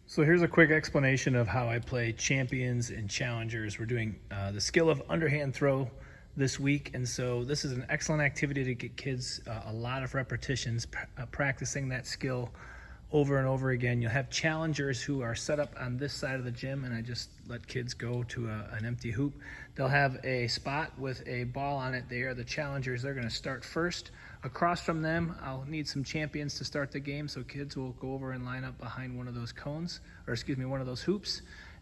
So here's a quick explanation of how I play champions and challengers. We're doing the skill of underhand throw this week, and so this is an excellent activity to get kids a lot of repetitions, practicing that skill over and over again. You'll have challengers who are set up on this side of the gym, and I just let kids go to an empty hoop. They'll have a spot with a ball on it. They are the challengers. They're going to start first. Across from them, I'll need some champions to start the game, so kids will go over and line up behind one of those cones, or excuse me, one of those hoops.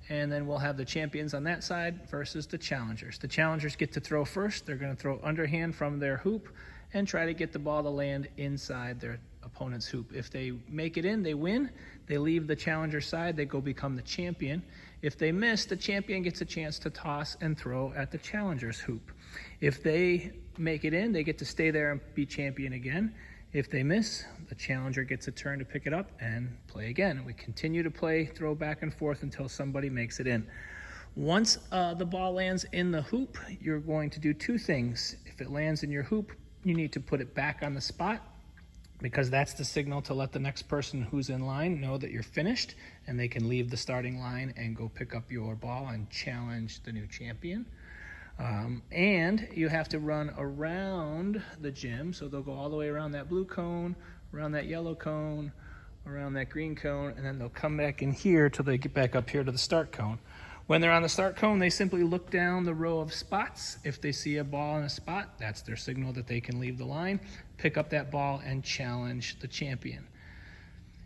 And then we'll have the champions on that side versus the challengers. The challengers get to throw first. They're going to throw underhand from their hoop and try to get the ball to land inside their opponent's hoop. If they make it in, they win. They leave the challenger side. They go become the champion. If they miss, the champion gets a chance to toss and throw at the challenger's hoop. If they make it in, they get to stay there and be champion again. If they miss, the challenger gets a turn to pick it up and play again. We continue to play, throw back and forth until somebody makes it in. Once the ball lands in the hoop, you're going to do two things. If it lands in your hoop, you need to put it back on the spot, because that's the signal to let the next person who's in line know that you're finished, and they can leave the starting line and go pick up your ball and challenge the new champion. And you have to run around the gym, so they'll go all the way around that blue cone, around that yellow cone, around that green cone, and then they'll come back in here till they get back up here to the start cone. When they're on the start cone, they simply look down the row of spots. If they see a ball in a spot, that's their signal that they can leave the line, pick up that ball, and challenge the champion.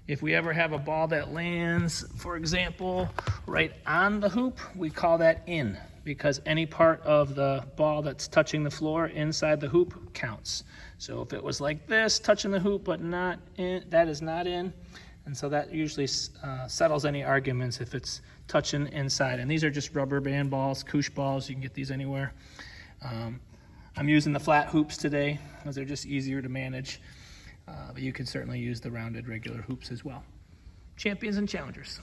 If we ever have a ball that lands, for example, right on the hoop, we call that in, because any part of the ball that's touching the floor inside the hoop counts. So if it was like this, touching the hoop but not in, that is not in. And so that usually settles any arguments if it's touching inside. And these are just rubber band balls, koosh balls. You can get these anywhere. I'm using the flat hoops today because they're just easier to manage. But you can certainly use the rounded regular hoops as well. Champions and challengers.